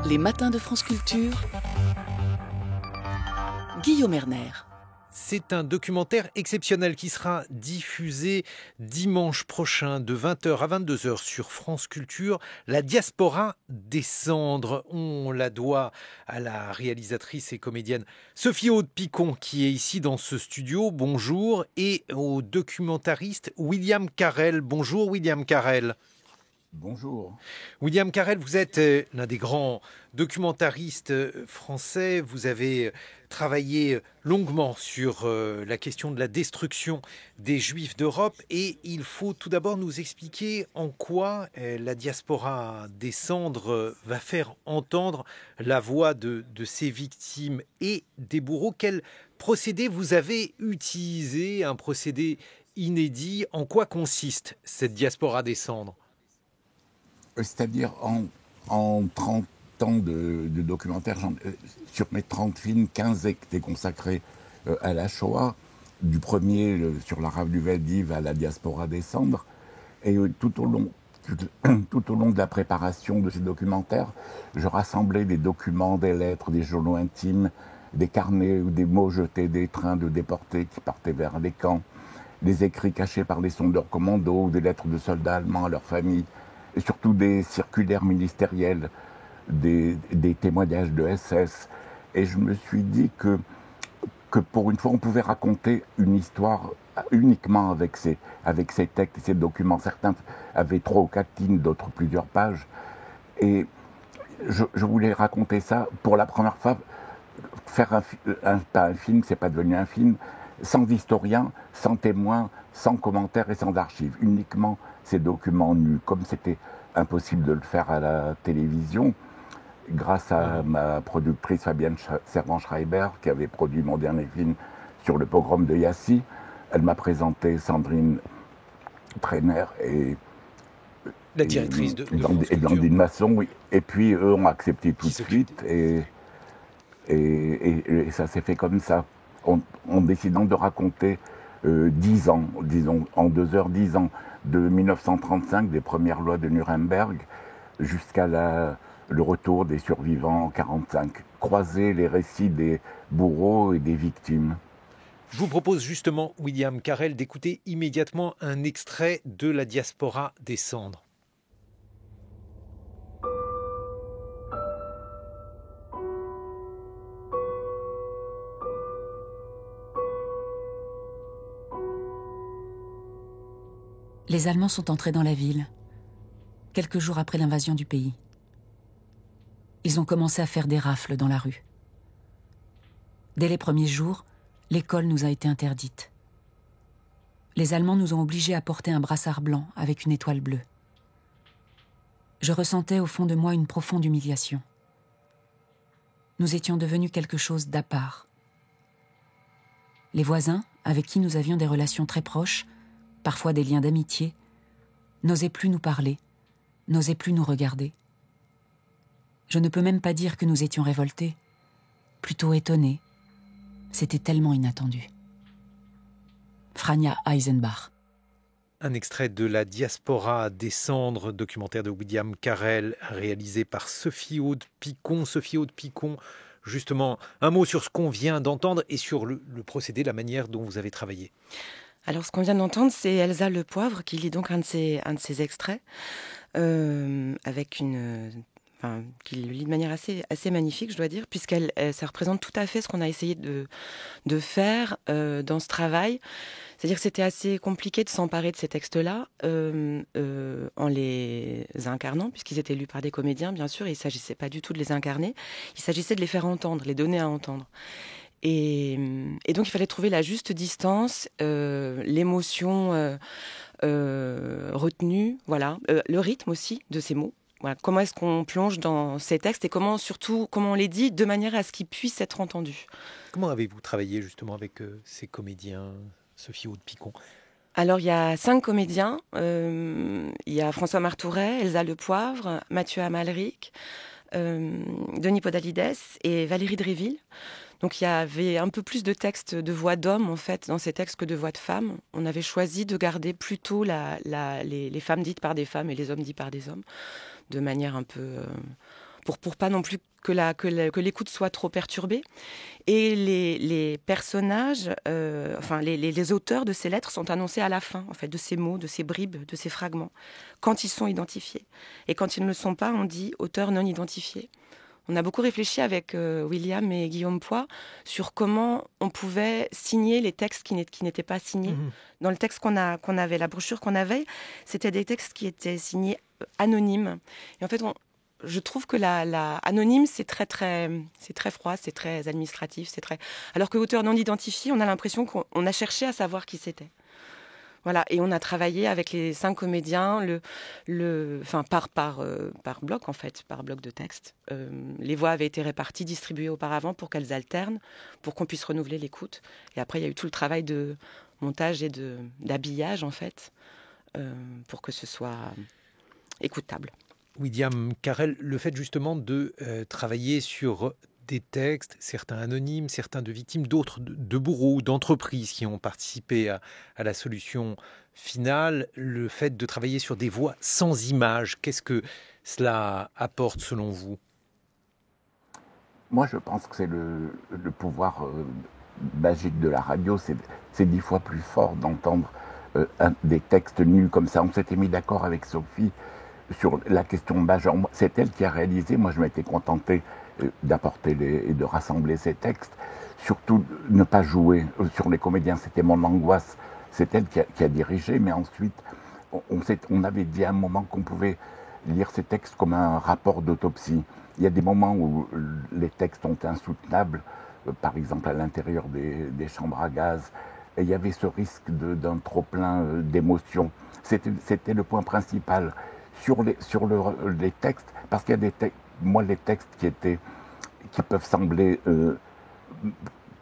Les matins de France Culture, Guillaume Erner. C'est un documentaire exceptionnel qui sera diffusé dimanche prochain de 20h à 22h sur France Culture. La diaspora des cendres. On la doit à la réalisatrice et comédienne Sophie Aude-Picon qui est ici dans ce studio. Bonjour. Et au documentariste William Carrel. Bonjour William Carrel. Bonjour. William Carrel, vous êtes l'un des grands documentaristes français. Vous avez travaillé longuement sur la question de la destruction des Juifs d'Europe. Et il faut tout d'abord nous expliquer en quoi la diaspora des cendres va faire entendre la voix de ces victimes et des bourreaux. Quel procédé vous avez utilisé, un procédé inédit? En quoi consiste cette diaspora des cendres? C'est-à-dire, en 30 ans de documentaire, sur mes 30 films, 15 étaient consacrés à la Shoah, du premier sur la rave du Veldiv à la diaspora des cendres. Et tout au long de la préparation de ces documentaires, je rassemblais des documents, des lettres, des journaux intimes, des carnets ou des mots jetés des trains de déportés qui partaient vers les camps, des écrits cachés par les sondeurs commandos ou des lettres de soldats allemands à leurs familles, et surtout des circulaires ministériels, des témoignages de SS. Et je me suis dit que pour une fois, on pouvait raconter une histoire uniquement avec ces textes et ces documents. Certains avaient 3 ou 4 lignes, d'autres plusieurs pages. Et je voulais raconter ça pour la première fois, faire pas un film, c'est pas devenu un film, sans historien, sans témoin, sans commentaires et sans archives, uniquement ces documents nus, comme c'était impossible de le faire à la télévision, grâce à ma productrice Fabienne Servan-Schreiber, qui avait produit mon dernier film sur le pogrom de Yassi. Elle m'a présenté Sandrine Trainer et la directrice de Blandine Masson, oui. Et puis eux ont accepté tout de suite, et ça s'est fait comme ça, en décidant de raconter 10 ans, disons, en 2 heures, 10 ans, de 1935, des premières lois de Nuremberg, jusqu'à le retour des survivants en 1945. Croiser les récits des bourreaux et des victimes. Je vous propose justement, William Carrel, d'écouter immédiatement un extrait de la diaspora des cendres. Les Allemands sont entrés dans la ville, quelques jours après l'invasion du pays. Ils ont commencé à faire des rafles dans la rue. Dès les premiers jours, l'école nous a été interdite. Les Allemands nous ont obligés à porter un brassard blanc avec une étoile bleue. Je ressentais au fond de moi une profonde humiliation. Nous étions devenus quelque chose d'à part. Les voisins, avec qui nous avions des relations très proches, parfois des liens d'amitié, n'osaient plus nous parler, n'osaient plus nous regarder. Je ne peux même pas dire que nous étions révoltés, plutôt étonnés. C'était tellement inattendu. Frania Eisenbach. Un extrait de La diaspora des cendres, documentaire de William Carrel, réalisé par Sophie Aude-Picon. Sophie Aude-Picon, justement, un mot sur ce qu'on vient d'entendre et sur le procédé, la manière dont vous avez travaillé. Alors, ce qu'on vient d'entendre, c'est Elsa Le Poivre qui lit donc un de ses extraits, avec qui le lit de manière assez magnifique, je dois dire, ça représente tout à fait ce qu'on a essayé de faire dans ce travail. C'est-à-dire que c'était assez compliqué de s'emparer de ces textes-là en les incarnant, puisqu'ils étaient lus par des comédiens, bien sûr, et il ne s'agissait pas du tout de les incarner, il s'agissait de les faire entendre, les donner à entendre. Et donc, il fallait trouver la juste distance, l'émotion retenue, voilà, le rythme aussi de ces mots. Voilà. Comment est-ce qu'on plonge dans ces textes et comment on les dit de manière à ce qu'ils puissent être entendus. Comment avez-vous travaillé justement avec ces comédiens, Sophie Aude-Picon? Alors, il y a 5 comédiens. Il y a François Martouret, Elsa Le Poivre, Mathieu Amalric, Denis Podalides et Valérie Dréville. Donc il y avait un peu plus de textes de voix d'hommes en fait dans ces textes que de voix de femmes. On avait choisi de garder plutôt les femmes dites par des femmes et les hommes dits par des hommes, de manière un peu pour pas non plus que l'écoute soit trop perturbée. Et les personnages, les auteurs de ces lettres sont annoncés à la fin, en fait, de ces mots, de ces bribes, de ces fragments, quand ils sont identifiés. Et quand ils ne le sont pas, on dit auteur non identifié. On a beaucoup réfléchi avec William et Guillaume Poix sur comment on pouvait signer les textes qui n'étaient pas signés. Mmh. Dans le texte qu'on avait, la brochure qu'on avait, c'était des textes qui étaient signés anonymes. Et en fait, je trouve que la anonyme, c'est très froid, c'est très administratif, alors que auteur non identifié, on a l'impression qu'on a cherché à savoir qui c'était. Voilà, et on a travaillé avec les 5 comédiens, par bloc en fait, par bloc de texte. Les voix avaient été réparties, distribuées auparavant pour qu'elles alternent, pour qu'on puisse renouveler l'écoute. Et après, il y a eu tout le travail de montage et d'habillage en fait, pour que ce soit écoutable. William Carrel, le fait justement de travailler sur des textes, certains anonymes, certains de victimes, d'autres de bourreaux, d'entreprises qui ont participé à la solution finale, le fait de travailler sur des voix sans images, qu'est-ce que cela apporte selon vous ? Moi, je pense que c'est le pouvoir magique de la radio. C'est 10 fois plus fort d'entendre des textes nus comme ça. On s'était mis d'accord avec Sophie sur la question majeure. C'est elle qui a réalisé. Moi, je m'étais contenté d'apporter et de rassembler ces textes. Surtout, ne pas jouer sur les comédiens. C'était mon angoisse. C'est elle qui a dirigé. Mais ensuite, on avait dit à un moment qu'on pouvait lire ces textes comme un rapport d'autopsie. Il y a des moments où les textes sont insoutenables, par exemple à l'intérieur des chambres à gaz. Et il y avait ce risque d'un trop-plein d'émotions. C'était le point principal. Sur les textes, parce qu'il y a des textes, moi les textes qui peuvent sembler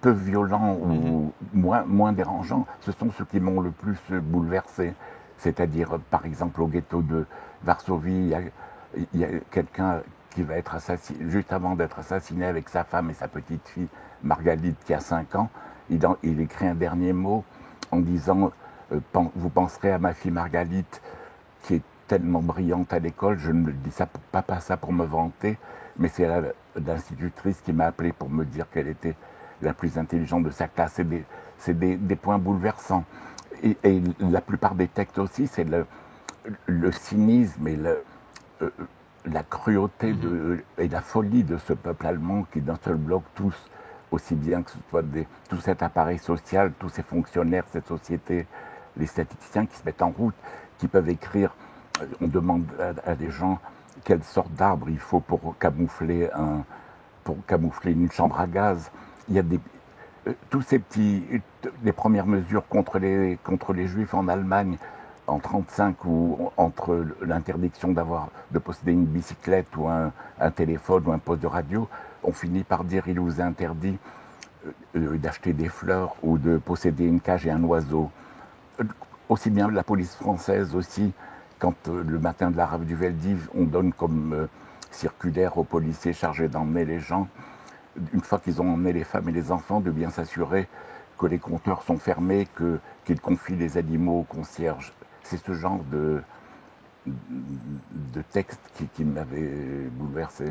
peu violents ou moins dérangeants, ce sont ceux qui m'ont le plus bouleversé. C'est-à-dire, par exemple, au ghetto de Varsovie, il y a quelqu'un qui va être assassiné, juste avant d'être assassiné avec sa femme et sa petite fille, Margalite, qui a 5 ans, il écrit un dernier mot en disant vous penserez à ma fille Margalite, qui est tellement brillante à l'école, je ne dis pas ça pour me vanter, mais c'est l'institutrice qui m'a appelé pour me dire qu'elle était la plus intelligente de sa classe. C'est des points bouleversants. Et la plupart des textes aussi, c'est le cynisme et la cruauté et la folie de ce peuple allemand qui, d'un seul bloc, tous, aussi bien que ce soit tout cet appareil social, tous ces fonctionnaires, cette société, les statisticiens qui se mettent en route, qui peuvent écrire. On demande à des gens quelle sorte d'arbre il faut pour camoufler une chambre à gaz. Il y a tous ces les premières mesures contre les juifs en Allemagne en 1935, ou entre l'interdiction de posséder une bicyclette ou un téléphone ou un poste de radio, on finit par dire il vous est interdit d'acheter des fleurs ou de posséder une cage et un oiseau. Aussi bien la police française aussi, quand le matin de la rave du Veldiv, on donne comme circulaire aux policiers chargés d'emmener les gens, une fois qu'ils ont emmené les femmes et les enfants, de bien s'assurer que les compteurs sont fermés, qu'ils confient les animaux aux concierges. C'est ce genre de texte qui m'avait bouleversé.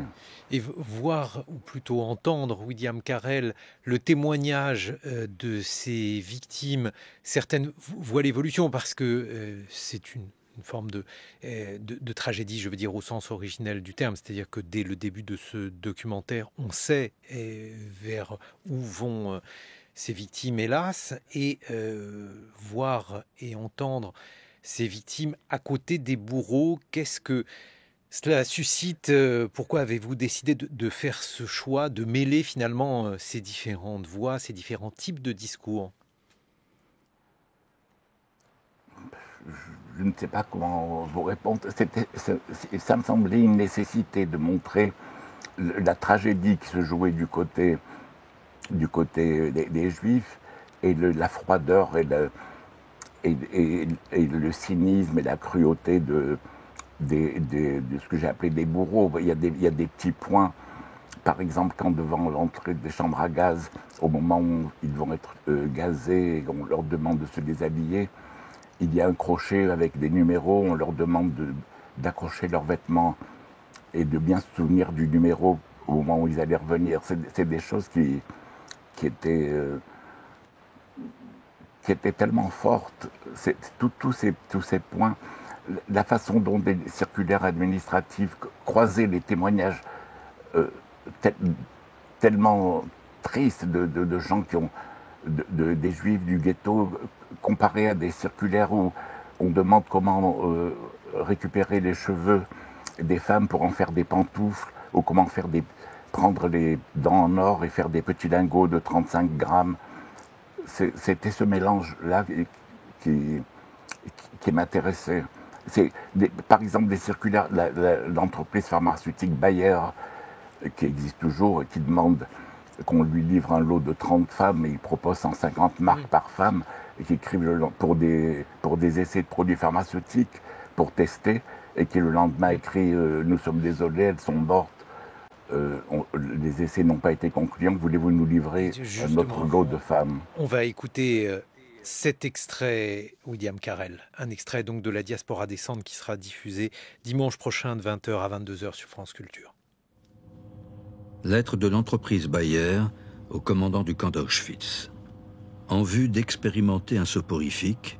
Et voir, ou plutôt entendre, William Carrel, le témoignage de ces victimes, certaines voient l'évolution parce que c'est une forme de tragédie, je veux dire, au sens originel du terme. C'est-à-dire que dès le début de ce documentaire, on sait vers où vont ces victimes, hélas, et voir et entendre ces victimes à côté des bourreaux, qu'est-ce que cela suscite? Pourquoi avez-vous décidé de faire ce choix, de mêler finalement ces différentes voix, ces différents types de discours? Je ne sais pas comment vous répondre. Ça me semblait une nécessité de montrer la tragédie qui se jouait du côté des Juifs et la froideur et le cynisme et la cruauté de ce que j'ai appelé des bourreaux. Il y a des petits points. Par exemple, quand devant l'entrée des chambres à gaz, au moment où ils vont être gazés et on leur demande de se déshabiller, il y a un crochet avec des numéros, on leur demande d'accrocher leurs vêtements et de bien se souvenir du numéro au moment où ils allaient revenir. C'est des choses qui étaient tellement fortes. Tous ces points, la façon dont des circulaires administratifs croisaient les témoignages tellement tristes de gens qui ont des juifs du ghetto comparés à des circulaires où on demande comment récupérer les cheveux des femmes pour en faire des pantoufles, ou comment prendre les dents en or et faire des petits lingots de 35 grammes. C'était ce mélange-là qui m'intéressait. Par exemple, des circulaires, l'entreprise pharmaceutique Bayer, qui existe toujours et qui demande qu'on lui livre un lot de 30 femmes et il propose 150 marques par femme et qui écrivent pour des essais de produits pharmaceutiques pour tester et qui le lendemain écrit nous sommes désolés, elles sont mortes. Les essais n'ont pas été concluants, voulez-vous nous livrer notre lot de femmes? On va écouter cet extrait, William Carrel, un extrait donc de La Diaspora descente qui sera diffusé dimanche prochain de 20h à 22h sur France Culture. Lettre de l'entreprise Bayer au commandant du camp d'Auschwitz. En vue d'expérimenter un soporifique,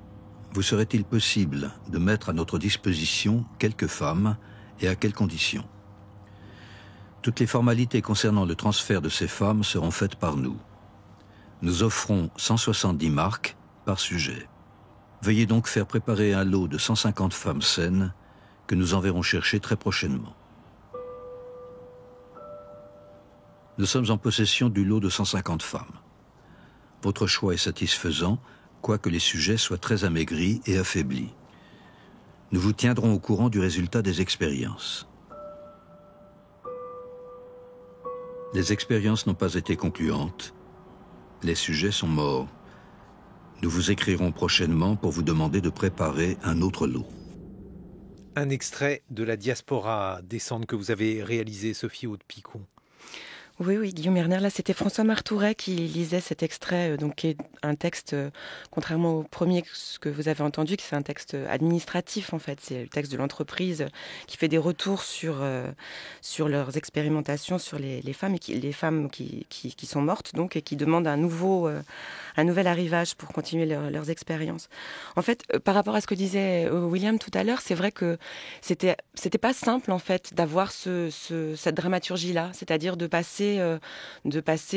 vous serait-il possible de mettre à notre disposition quelques femmes et à quelles conditions? Toutes les formalités concernant le transfert de ces femmes seront faites par nous. Nous offrons 170 marks par sujet. Veuillez donc faire préparer un lot de 150 femmes saines que nous enverrons chercher très prochainement. Nous sommes en possession du lot de 150 femmes. Votre choix est satisfaisant, quoique les sujets soient très amaigris et affaiblis. Nous vous tiendrons au courant du résultat des expériences. Les expériences n'ont pas été concluantes. Les sujets sont morts. Nous vous écrirons prochainement pour vous demander de préparer un autre lot. Un extrait de La Diaspora descente que vous avez réalisé, Sophie Aude-Picon. Oui, Guillaume Erner, là c'était François Martouret qui lisait cet extrait, donc qui est un texte, contrairement au premier que vous avez entendu, qui c'est un texte administratif en fait, c'est le texte de l'entreprise qui fait des retours sur leurs expérimentations sur les femmes, et les femmes qui sont mortes donc, et qui demandent un nouvel arrivage pour continuer leurs expériences. En fait, par rapport à ce que disait William tout à l'heure, c'est vrai que c'était pas simple en fait d'avoir cette dramaturgie-là, c'est-à-dire de passer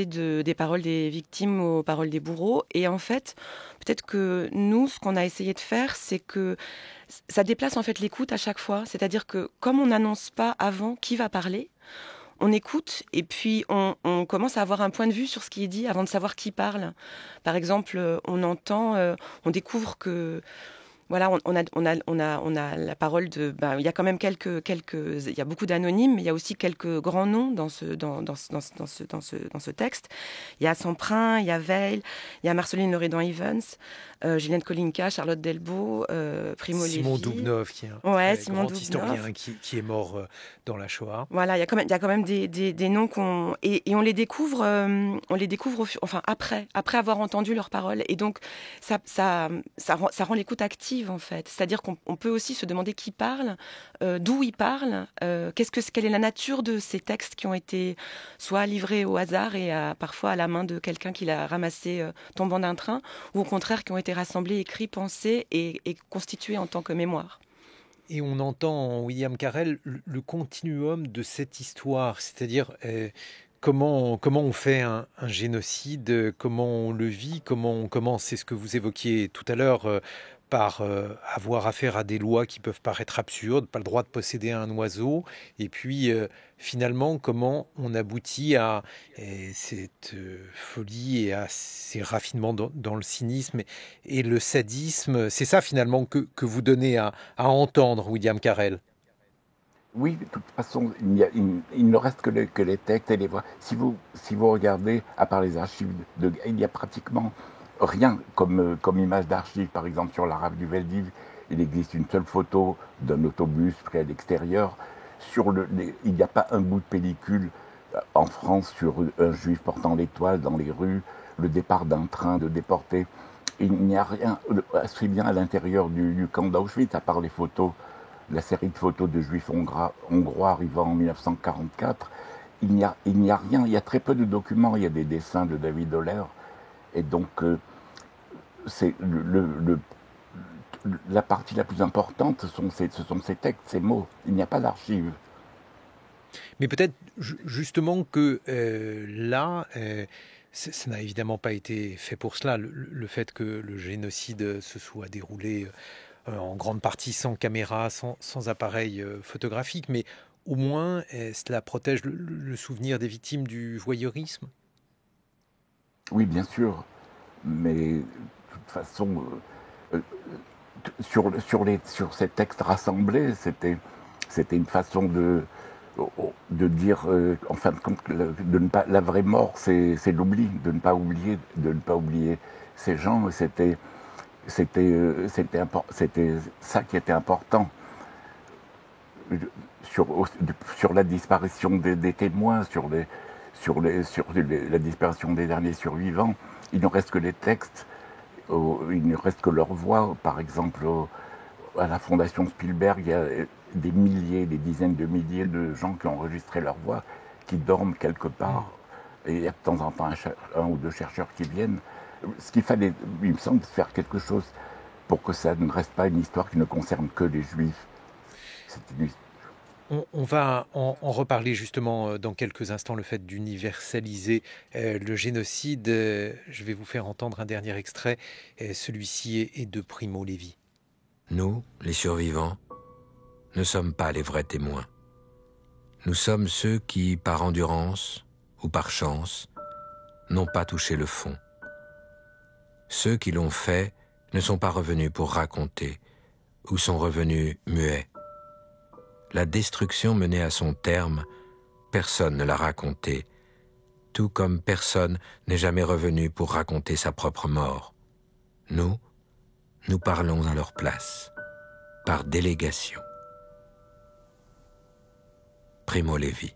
des paroles des victimes aux paroles des bourreaux. Et en fait, peut-être que nous, ce qu'on a essayé de faire, c'est que ça déplace en fait l'écoute à chaque fois. C'est-à-dire que comme on n'annonce pas avant qui va parler, on écoute et puis on commence à avoir un point de vue sur ce qui est dit avant de savoir qui parle. Par exemple, on découvre que voilà, on a la parole de. Il y a quand même il y a beaucoup d'anonymes, mais il y a aussi quelques grands noms dans ce texte. Il y a Semprin, il y a Veil, il y a Marceline Loredan Evans, Gillian Kolinka, Charlotte Delbo, Primo Levi. Simon Doubnov, qui est un grand historien qui est mort dans la Shoah. Voilà, il y a quand même des noms et on les découvre, après avoir entendu leurs paroles, et donc ça rend l'écoute active. En fait, c'est-à-dire qu'on peut aussi se demander qui parle, d'où il parle, quelle est la nature de ces textes qui ont été soit livrés au hasard et parfois à la main de quelqu'un qui l'a ramassé tombant d'un train, ou au contraire qui ont été rassemblés, écrits, pensés et constitués en tant que mémoire. Et on entend en William Carrel le continuum de cette histoire, c'est-à-dire comment on fait un génocide, comment on le vit, comment c'est ce que vous évoquiez tout à l'heure, par avoir affaire à des lois qui peuvent paraître absurdes, pas le droit de posséder un oiseau, et puis finalement comment on aboutit à cette folie et à ces raffinements dans le cynisme et le sadisme. C'est ça finalement que vous donnez à entendre, William Carrel. Oui, de toute façon, il ne reste que les textes et les voix. Si vous regardez, à part les archives, il y a pratiquement rien comme image d'archives. Par exemple, sur la rafle du Veldiv, il existe une seule photo d'un autobus près à l'extérieur. Il n'y a pas un bout de pellicule en France sur un juif portant l'étoile dans les rues, le départ d'un train de déportés. Il n'y a rien assez bien à l'intérieur du camp d'Auschwitz, à part les photos la série de photos de juifs hongrois arrivant en 1944, il n'y a rien, il y a très peu de documents, il y a des dessins de David Holler, et donc c'est la partie la plus importante, ce sont ces textes, ces mots, il n'y a pas d'archives. Mais peut-être justement que là, ça n'a évidemment pas été fait pour cela. Le fait que le génocide se soit déroulé en grande partie sans caméra, sans appareil photographique, mais au moins cela protège le souvenir des victimes du voyeurisme. Oui, bien sûr, mais de toute façon, sur ces textes rassemblés, c'était une façon de dire, en fin de compte, de ne pas, la vraie mort, c'est l'oubli, de ne pas oublier ces gens. C'était ça qui était important. Sur la disparition des témoins, sur la disparition des derniers survivants, il ne reste que les textes, il ne reste que leur voix. Par exemple, à la Fondation Spielberg, il y a des dizaines de milliers de gens qui ont enregistré leur voix, qui dorment quelque part, et il y a de temps en temps un ou deux chercheurs qui viennent. Ce qu'il fallait, il me semble, faire quelque chose pour que ça ne reste pas une histoire qui ne concerne que les Juifs. On va en reparler justement dans quelques instants, le fait d'universaliser le génocide. Je vais vous faire entendre un dernier extrait. Celui-ci est de Primo Levi. Nous, les survivants, ne sommes pas les vrais témoins. Nous sommes ceux qui, par endurance ou par chance, n'ont pas touché le fond. Ceux qui l'ont fait ne sont pas revenus pour raconter ou sont revenus muets. La destruction menée à son terme, personne ne l'a racontée, tout comme personne n'est jamais revenu pour raconter sa propre mort. Nous parlons à leur place, par délégation. Primo Levi.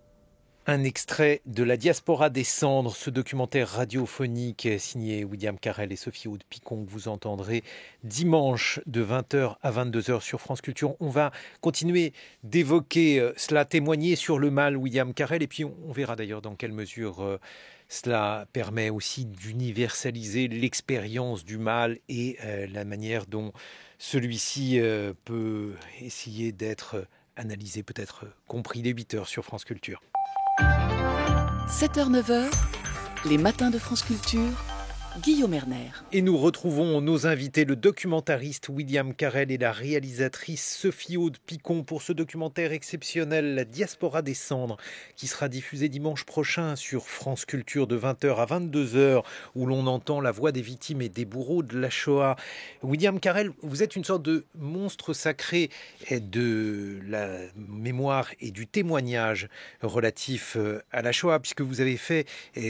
Un extrait de La Diaspora des cendres, ce documentaire radiophonique signé William Carrel et Sophie-Aude Picon que vous entendrez dimanche de 20h à 22h sur France Culture. On va continuer d'évoquer cela, témoigner sur le mal, William Carrel, et puis on verra d'ailleurs dans quelle mesure cela permet aussi d'universaliser l'expérience du mal et la manière dont celui-ci peut essayer d'être analysé, peut-être compris, les 8h sur France Culture. 7h-9h, les matins de France Culture, Guillaume Erner. Et nous retrouvons nos invités, le documentariste William Carrel et la réalisatrice Sophie-Aude Picon pour ce documentaire exceptionnel, La Diaspora des cendres, qui sera diffusé dimanche prochain sur France Culture de 20h à 22h, où l'on entend la voix des victimes et des bourreaux de la Shoah. William Carrel, vous êtes une sorte de monstre sacré de la mémoire et du témoignage relatif à la Shoah, puisque vous avez fait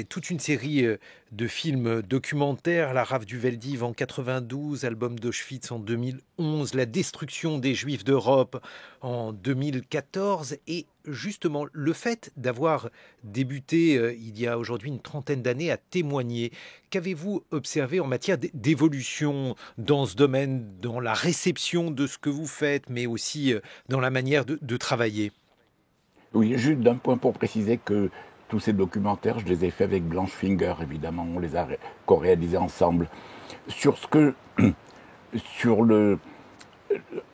toute une série de films documentaires, La Rave du Veldiv en 92, Album d'Auschwitz en 2011, La destruction des Juifs d'Europe en 2014. Et justement, le fait d'avoir débuté il y a aujourd'hui une trentaine d'années à témoigner, qu'avez-vous observé en matière d'évolution dans ce domaine, dans la réception de ce que vous faites, mais aussi dans la manière de travailler ? Oui, juste d'un point pour préciser que tous ces documentaires, je les ai faits avec Blanche Finger, évidemment, on les a co-réalisés ensemble. Sur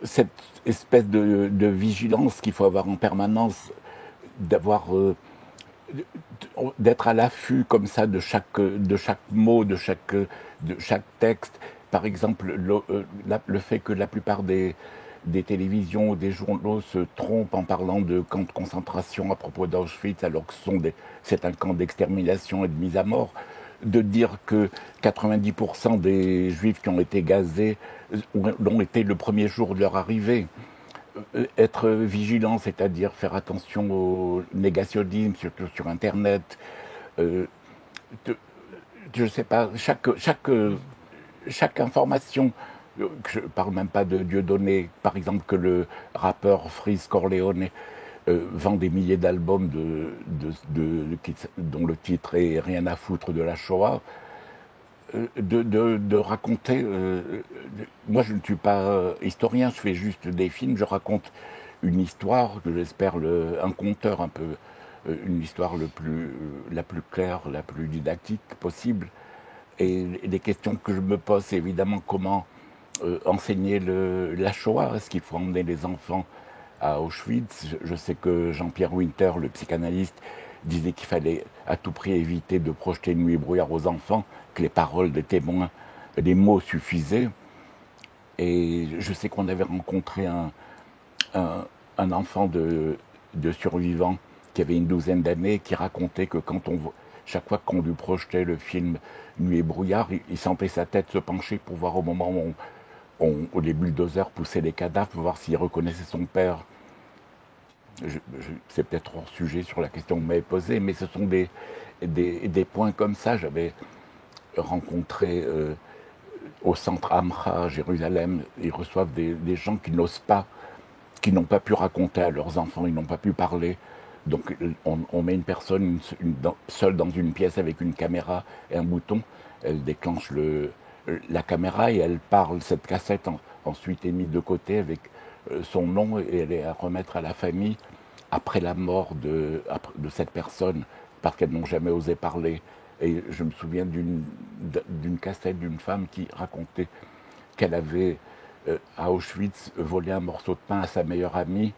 cette espèce de vigilance qu'il faut avoir en permanence, d'être à l'affût comme ça de chaque mot, de chaque texte. Par exemple, le fait que la plupart des télévisions, des journaux se trompent en parlant de camps de concentration à propos d'Auschwitz, alors que c'est un camp d'extermination et de mise à mort. De dire que 90% des Juifs qui ont été gazés l'ont été le premier jour de leur arrivée. Être vigilant, c'est-à-dire faire attention au négationnisme, surtout sur Internet. Je ne sais pas, chaque information. Je ne parle même pas de Dieudonné, par exemple, que le rappeur Freeze Corleone vend des milliers d'albums dont le titre est Rien à foutre de la Shoah, de raconter. Moi, je ne suis pas historien, je fais juste des films, je raconte une histoire que j'espère un conteur un peu, une histoire la plus claire, la plus didactique possible. Et les questions que je me pose, c'est évidemment comment enseigner la Shoah. Est-ce qu'il faut emmener les enfants à Auschwitz? Je sais que Jean-Pierre Winter, le psychanalyste, disait qu'il fallait à tout prix éviter de projeter Nuit et brouillard aux enfants, que les paroles des témoins, les mots suffisaient. Et je sais qu'on avait rencontré un enfant de survivants qui avait une douzaine d'années, qui racontait que chaque fois qu'on lui projetait le film Nuit et brouillard, il sentait sa tête se pencher pour voir au moment où les bulldozers poussaient les cadavres, pour voir s'il reconnaissait son père. C'est peut-être hors sujet sur la question que vous m'avez posée, mais ce sont des points comme ça. J'avais rencontré au centre Amra à Jérusalem, ils reçoivent des gens qui n'osent pas, qui n'ont pas pu raconter à leurs enfants, ils n'ont pas pu parler. Donc on met une personne seule dans une pièce avec une caméra et un bouton, elle déclenche la caméra et elle parle. Cette cassette ensuite est mise de côté avec son nom et elle est à remettre à la famille après la mort de cette personne parce qu'elles n'ont jamais osé parler. Et je me souviens d'une cassette d'une femme qui racontait qu'elle avait à Auschwitz volé un morceau de pain à sa meilleure amie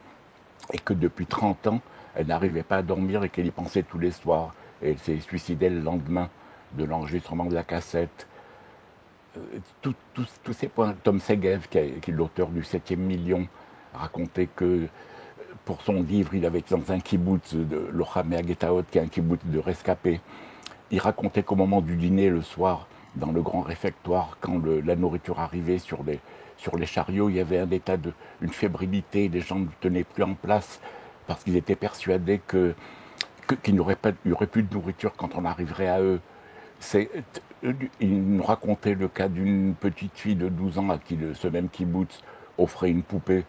et que depuis 30 ans, elle n'arrivait pas à dormir et qu'elle y pensait tous les soirs. Et elle s'est suicidée le lendemain de l'enregistrement de la cassette. Tous ces points. Tom Segev, qui est l'auteur du 7e million, racontait que pour son livre, il avait été dans un kibbutz de Lochamé Getaot, qui est un kibbutz de rescapés. Il racontait qu'au moment du dîner, le soir, dans le grand réfectoire, quand la nourriture arrivait sur les chariots, il y avait un état une fébrilité, les gens ne tenaient plus en place, parce qu'ils étaient persuadés qu'il n'y aurait plus de nourriture quand on arriverait à eux. Il nous racontait le cas d'une petite fille de 12 ans à qui ce même kibbutz offrait une poupée.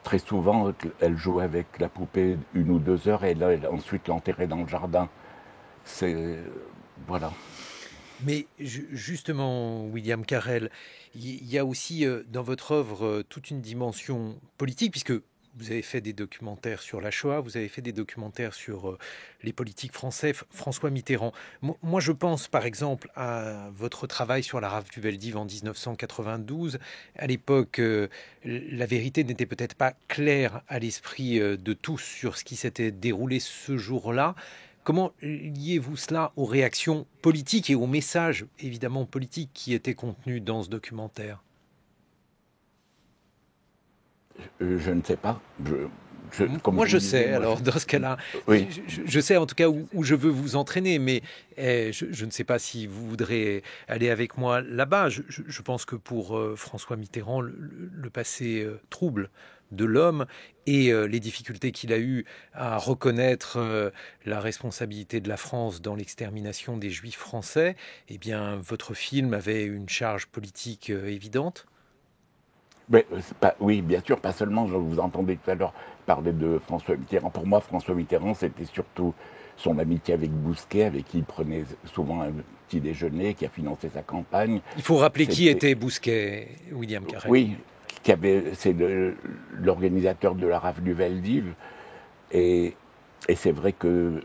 Très souvent, elle jouait avec la poupée 1 ou 2 heures et elle ensuite l'enterrait dans le jardin. Voilà. Mais justement, William Carrel, il y a aussi dans votre œuvre toute une dimension politique, puisque vous avez fait des documentaires sur la Shoah, vous avez fait des documentaires sur les politiques français, François Mitterrand. Moi, je pense par exemple à votre travail sur la rafle du Veldiv en 1992. À l'époque, la vérité n'était peut-être pas claire à l'esprit de tous sur ce qui s'était déroulé ce jour-là. Comment liez-vous cela aux réactions politiques et aux messages évidemment politiques qui étaient contenus dans ce documentaire ? Je ne sais pas. Moi, je sais. Alors, dans ce cas-là, oui. je sais en tout cas où je veux vous entraîner, mais je ne sais pas si vous voudrez aller avec moi là-bas. Je pense que pour François Mitterrand, le passé trouble de l'homme et les difficultés qu'il a eues à reconnaître la responsabilité de la France dans l'extermination des Juifs français, eh bien, votre film avait une charge politique évidente. Mais, oui, bien sûr, pas seulement. Je vous entendais tout à l'heure parler de François Mitterrand. Pour moi, François Mitterrand, c'était surtout son amitié avec Bousquet, avec qui il prenait souvent un petit déjeuner, qui a financé sa campagne. Il faut rappeler qui était Bousquet, William Carrel. Oui, c'est l'organisateur de la rafle du Veldiv. Et c'est vrai que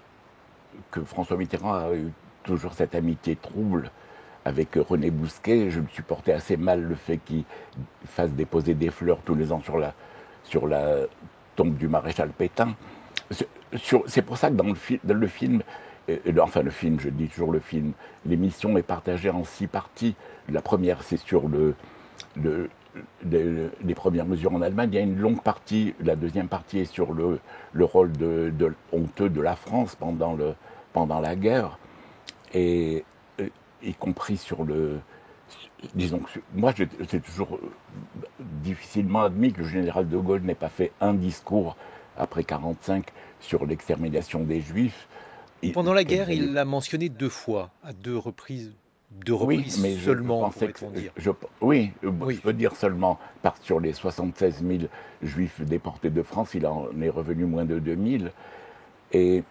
François Mitterrand a eu toujours cette amitié trouble avec René Bousquet. Je me supportais assez mal le fait qu'il fasse déposer des fleurs tous les ans sur la tombe du maréchal Pétain. C'est pour ça que dans le film, je dis toujours le film, l'émission est partagée en 6 parties. La première, c'est sur les premières mesures en Allemagne. Il y a une longue partie, la deuxième partie est sur le rôle honteux de la France pendant la guerre. Et y compris sur disons que moi, j'ai toujours difficilement admis que le général de Gaulle n'ait pas fait un discours après 1945 sur l'extermination des Juifs. Pendant la guerre, il l'a mentionné 2 fois, à 2 reprises. Oui, mais seulement, pourrait-on dire. Oui, je peux dire seulement, parce que sur les 76 000 Juifs déportés de France, il en est revenu moins de 2 000. Et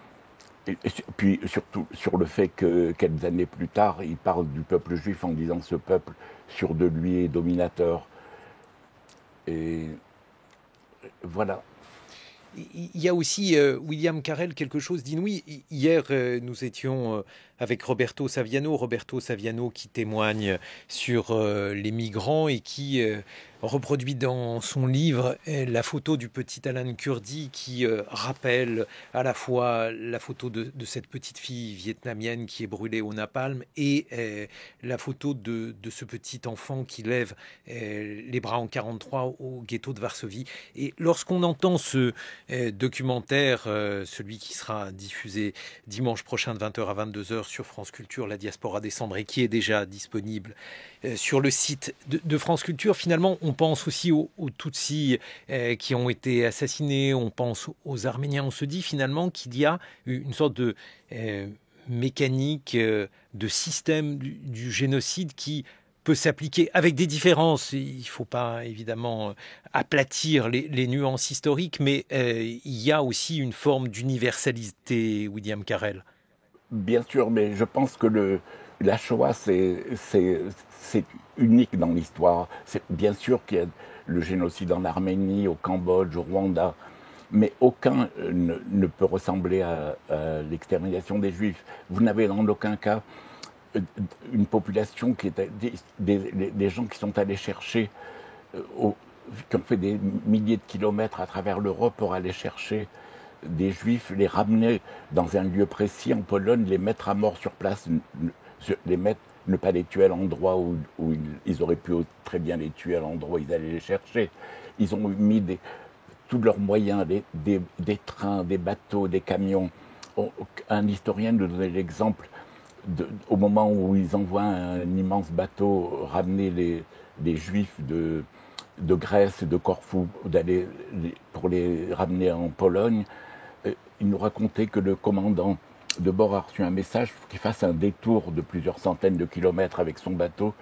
puis surtout sur le fait que quelques années plus tard, il parle du peuple juif en disant ce peuple sûr de lui est dominateur. Et voilà. il y a aussi, William Carrel, quelque chose d'inouï. Hier, nous étions avec Roberto Saviano qui témoigne sur les migrants et qui reproduit dans son livre la photo du petit Alan Kurdi qui rappelle à la fois la photo de cette petite fille vietnamienne qui est brûlée au napalm et la photo de ce petit enfant qui lève les bras en 1943 au ghetto de Varsovie. Et lorsqu'on entend ce documentaire, celui qui sera diffusé dimanche prochain de 20h à 22h sur France Culture, La Diaspora des Cendres, et qui est déjà disponible sur le site de France Culture, finalement, on pense aussi aux Tutsis qui ont été assassinés, on pense aux Arméniens. On se dit finalement qu'il y a une sorte de mécanique, de système du génocide qui peut s'appliquer avec des différences. Il ne faut pas évidemment aplatir les nuances historiques, mais il y a aussi une forme d'universalité, William Carrel. Bien sûr, mais je pense que la Shoah, c'est unique dans l'histoire. Bien sûr qu'il y a le génocide en Arménie, au Cambodge, au Rwanda, mais aucun ne peut ressembler à l'extermination des Juifs. Vous n'avez en aucun cas une population qui est des gens qui sont allés chercher, qui ont fait des milliers de kilomètres à travers l'Europe pour aller chercher des Juifs, les ramener dans un lieu précis en Pologne, les mettre à mort sur place, ne pas les tuer à l'endroit où ils auraient pu très bien les tuer à l'endroit où ils allaient les chercher. Ils ont mis tous leurs moyens, des trains, des bateaux, des camions. Un historien nous donnait l'exemple au moment où ils envoient un immense bateau ramener les Juifs de Grèce et de Corfou pour les ramener en Pologne. Il nous racontait que le commandant de bord a reçu un message pour qu'il fasse un détour de plusieurs centaines de kilomètres avec son bateau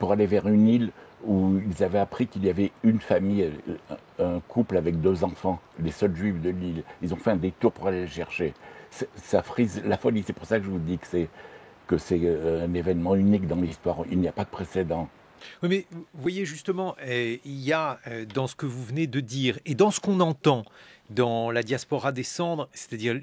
pour aller vers une île où ils avaient appris qu'il y avait une famille, un couple avec 2 enfants, les seuls Juifs de l'île. Ils ont fait un détour pour aller les chercher. Ça frise la folie. C'est pour ça que je vous dis que c'est un événement unique dans l'histoire. Il n'y a pas de précédent. Oui, mais vous voyez justement, il y a dans ce que vous venez de dire et dans ce qu'on entend dans La Diaspora des Cendres, c'est-à-dire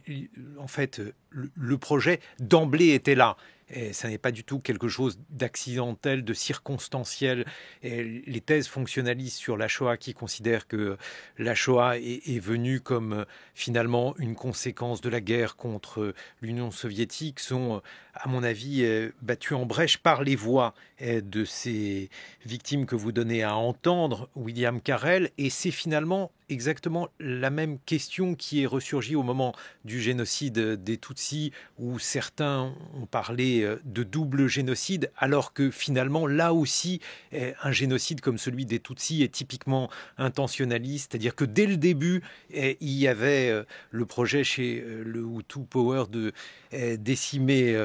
en fait le projet d'emblée était là. Et ça n'est pas du tout quelque chose d'accidentel, de circonstanciel. Et les thèses fonctionnalistes sur la Shoah qui considèrent que la Shoah est venue comme finalement une conséquence de la guerre contre l'Union soviétique sont, à mon avis, battues en brèche par les voix de ces victimes que vous donnez à entendre, William Carrel. Et c'est finalement exactement la même question qui est ressurgie au moment du génocide des Tutsis, où certains ont parlé de double génocide, alors que finalement, là aussi, un génocide comme celui des Tutsis est typiquement intentionnaliste, c'est-à-dire que dès le début, il y avait le projet chez le Hutu Power de décimer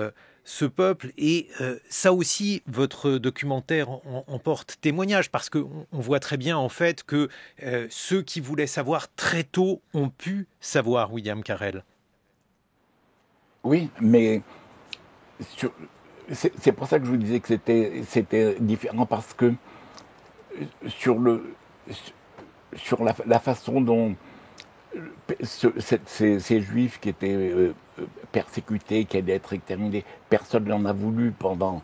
ce peuple, et ça aussi, votre documentaire en porte témoignage, parce qu'on voit très bien en fait que ceux qui voulaient savoir très tôt ont pu savoir, William Carrel. Oui, mais c'est pour ça que je vous disais que c'était différent, parce que sur la façon dont ces Juifs qui étaient persécutés, qui allaient être exterminés, personne n'en a voulu pendant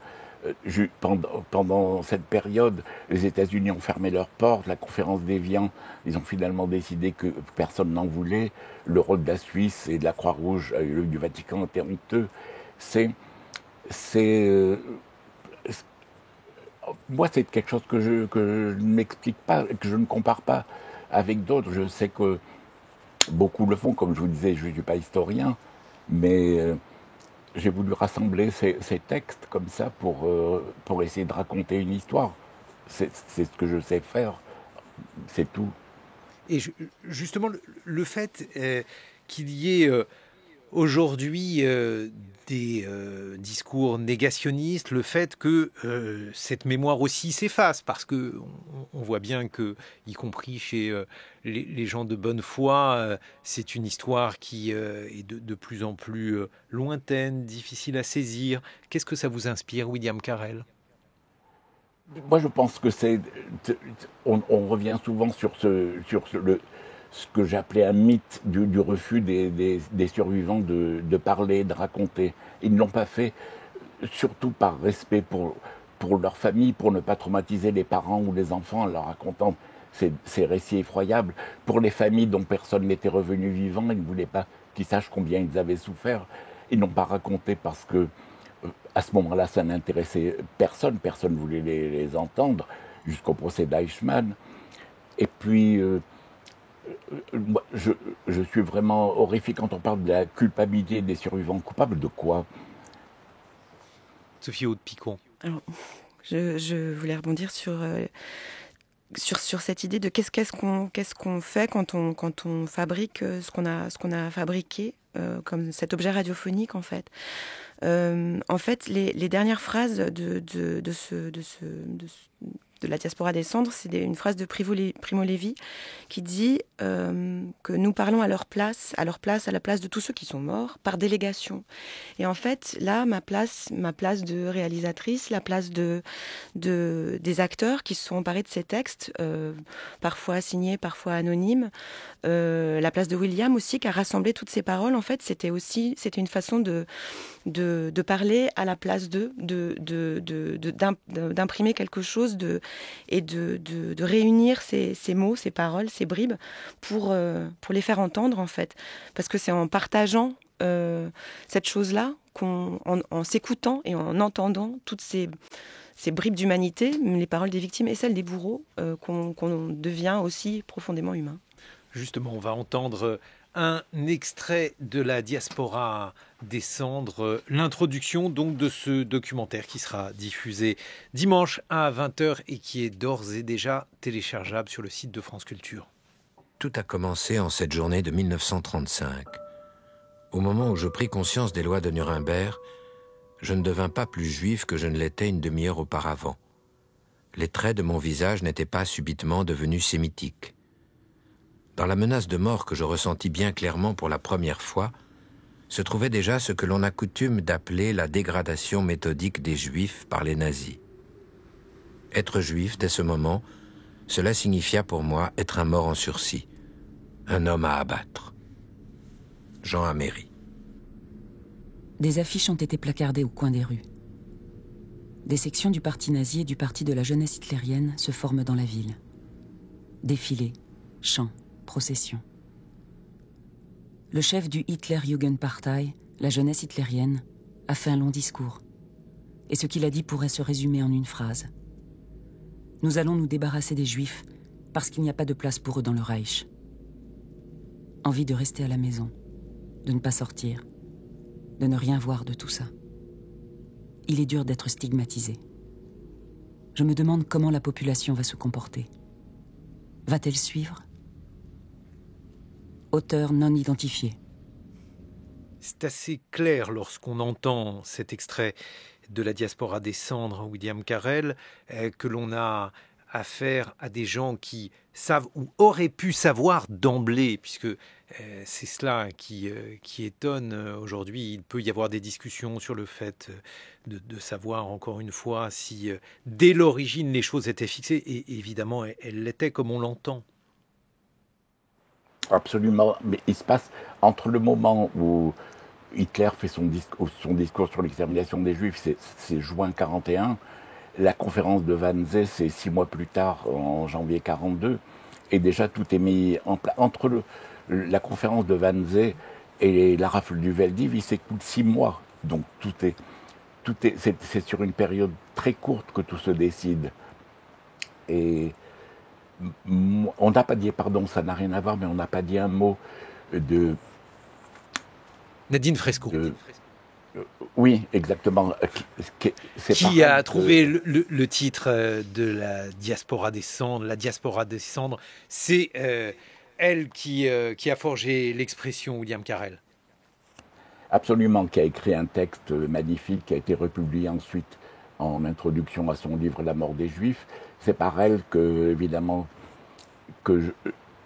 cette période. Les États-Unis ont fermé leurs portes, la conférence d'Évian, ils ont finalement décidé que personne n'en voulait. Le rôle de la Suisse et de la Croix-Rouge, du Vatican était honteux. Moi, c'est quelque chose que je ne m'explique pas, que je ne compare pas avec d'autres. Je sais que beaucoup le font, comme je vous disais, je ne suis pas historien, mais j'ai voulu rassembler ces textes comme ça pour essayer de raconter une histoire. C'est ce que je sais faire, c'est tout. Et justement, le fait qu'il y ait aujourd'hui des discours négationnistes, le fait que cette mémoire aussi s'efface, parce que on voit bien que, y compris chez les gens de bonne foi, c'est une histoire qui est de plus en plus lointaine, difficile à saisir. Qu'est-ce que ça vous inspire, William Carrel ? Moi, je pense que on revient souvent sur ce que j'appelais un mythe du refus des survivants de parler, de raconter. Ils ne l'ont pas fait, surtout par respect pour leur famille, pour ne pas traumatiser les parents ou les enfants en leur racontant ces récits effroyables. Pour les familles dont personne n'était revenu vivant, ils ne voulaient pas qu'ils sachent combien ils avaient souffert. Ils n'ont pas raconté parce que, à ce moment-là, ça n'intéressait personne. Personne ne voulait les entendre, jusqu'au procès d'Eichmann. Et puis, moi, je suis vraiment horrifié quand on parle de la culpabilité des survivants coupables. De quoi? Sophie Aude-Picon. Alors, je voulais rebondir sur cette idée de qu'est-ce qu'on fait quand on fabrique ce qu'on a fabriqué comme cet objet radiophonique en fait. En fait, les dernières phrases de la diaspora des cendres, c'est une phrase de Primo Levi qui dit que nous parlons à la place de tous ceux qui sont morts, par délégation. Et en fait, là, ma place de réalisatrice, la place des acteurs qui se sont emparés de ces textes, parfois signés, parfois anonymes, la place de William aussi, qui a rassemblé toutes ces paroles, en fait, c'était une façon de parler à la place d'imprimer quelque chose et de réunir ces mots, ces paroles, ces bribes pour les faire entendre en fait. Parce que c'est en partageant cette chose-là, en s'écoutant et en entendant toutes ces bribes d'humanité, les paroles des victimes et celles des bourreaux, qu'on devient aussi profondément humain. Justement, on va entendre un extrait de la diaspora des cendres, l'introduction donc de ce documentaire qui sera diffusé dimanche à 20h et qui est d'ores et déjà téléchargeable sur le site de France Culture. Tout a commencé en cette journée de 1935. Au moment où je pris conscience des lois de Nuremberg, je ne devins pas plus juif que je ne l'étais une demi-heure auparavant. Les traits de mon visage n'étaient pas subitement devenus sémitiques. Dans la menace de mort que je ressentis bien clairement pour la première fois, se trouvait déjà ce que l'on a coutume d'appeler la dégradation méthodique des Juifs par les nazis. Être juif, dès ce moment, cela signifia pour moi être un mort en sursis, un homme à abattre. Jean Améry. Des affiches ont été placardées au coin des rues. Des sections du parti nazi et du parti de la jeunesse hitlérienne se forment dans la ville. Défilés, chants, processions. Le chef du Hitler-Jugendpartei, la jeunesse hitlérienne, a fait un long discours. Et ce qu'il a dit pourrait se résumer en une phrase. Nous allons nous débarrasser des Juifs parce qu'il n'y a pas de place pour eux dans le Reich. Envie de rester à la maison, de ne pas sortir, de ne rien voir de tout ça. Il est dur d'être stigmatisé. Je me demande comment la population va se comporter. Va-t-elle suivre ? Auteur non identifié. C'est assez clair lorsqu'on entend cet extrait de la diaspora des cendres, William Carrel, que l'on a affaire à des gens qui savent ou auraient pu savoir d'emblée, puisque c'est cela qui étonne aujourd'hui. Il peut y avoir des discussions sur le fait de savoir, encore une fois, si dès l'origine les choses étaient fixées, et évidemment elles l'étaient comme on l'entend. Absolument, mais il se passe entre le moment où Hitler fait son discours sur l'extermination des Juifs, c'est juin 41, la conférence de Wannsee, c'est 6 mois plus tard, en janvier 42, et déjà tout est mis en place. Entre la conférence de Wannsee et la rafle du Veldiv, il s'écoule 6 mois, donc c'est sur une période très courte que tout se décide. Et on n'a pas dit, pardon, ça n'a rien à voir, mais on n'a pas dit un mot de... Nadine Fresco. Oui, exactement. Qui a trouvé le titre de la diaspora des cendres. La diaspora des cendres, c'est elle qui a forgé l'expression, William Carrel. Absolument, qui a écrit un texte magnifique qui a été republié ensuite en introduction à son livre « La mort des Juifs ». C'est par elle que, évidemment, que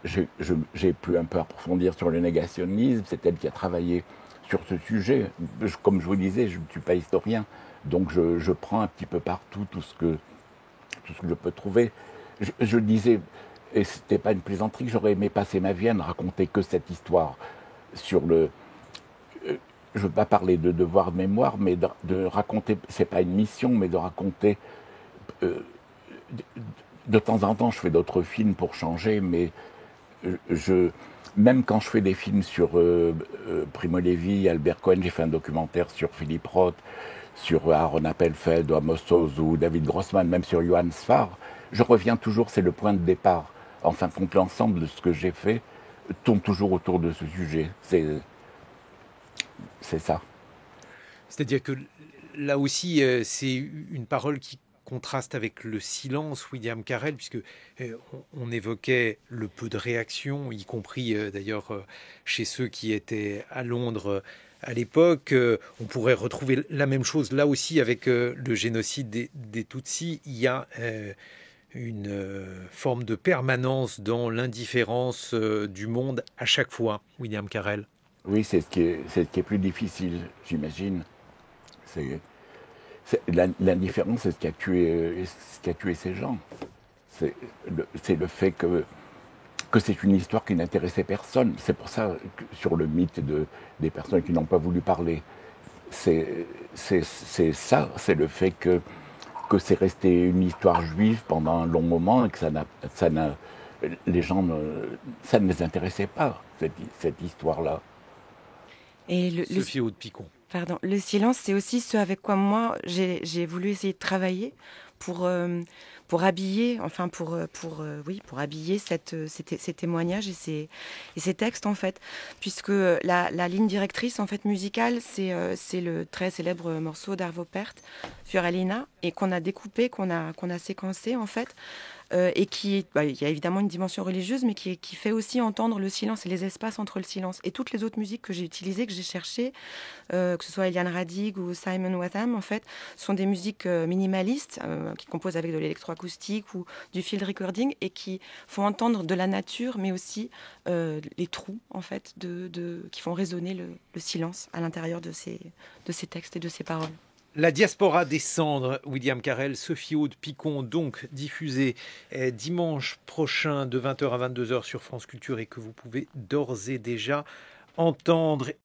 j'ai pu un peu approfondir sur le négationnisme. C'est elle qui a travaillé sur ce sujet. Comme je vous disais, je ne suis pas historien, donc je prends un petit peu partout tout ce que je peux trouver. Je disais, Et c'était pas une plaisanterie, j'aurais aimé passer ma vie à ne raconter que cette histoire sur le... Je ne veux pas parler de devoir de mémoire, mais de raconter, c'est pas une mission, mais de raconter... de temps en temps, je fais d'autres films pour changer, mais même quand je fais des films sur Primo Levi, Albert Cohen, j'ai fait un documentaire sur Philippe Roth, sur Aaron Appelfeld, ou Amos Oz, ou David Grossman, même sur Johann Sfar, je reviens toujours, c'est le point de départ. En fin de compte, l'ensemble de ce que j'ai fait tourne toujours autour de ce sujet. C'est ça. C'est-à-dire que là aussi, c'est une parole qui contraste avec le silence, William Carrel, puisque on évoquait le peu de réactions, y compris d'ailleurs chez ceux qui étaient à Londres à l'époque. On pourrait retrouver la même chose là aussi avec le génocide des Tutsis. Il y a une forme de permanence dans l'indifférence du monde à chaque fois, William Carrel. Oui, c'est ce qui est plus difficile, j'imagine. L'indifférence, c'est ce qui a tué ces gens. C'est le fait que c'est une histoire qui n'intéressait personne. C'est pour ça que sur le mythe des personnes qui n'ont pas voulu parler. C'est ça, c'est le fait que c'est resté une histoire juive pendant un long moment et que les gens, ça ne les intéressait pas, cette histoire-là. Et Sophie Aude-Picon. Pardon, le silence, c'est aussi ce avec quoi moi j'ai voulu essayer de travailler pour habiller, enfin pour habiller ces témoignages et ces textes en fait, puisque la ligne directrice en fait musicale, c'est le très célèbre morceau d'Arvo Pärt, Fiorellina, et qu'on a découpé, qu'on a séquencé en fait. Et il y a évidemment une dimension religieuse, mais qui fait aussi entendre le silence et les espaces entre le silence. Et toutes les autres musiques que j'ai utilisées, que j'ai cherchées, que ce soit Eliane Radig ou Simon Watham, en fait, sont des musiques minimalistes, qui composent avec de l'électroacoustique ou du field recording, et qui font entendre de la nature, mais aussi les trous, en fait, qui font résonner le silence à l'intérieur de ces textes et de ces paroles. La diaspora des cendres, William Carrel, Sophie Aude-Picon, donc diffusée dimanche prochain de 20h à 22h sur France Culture et que vous pouvez d'ores et déjà entendre.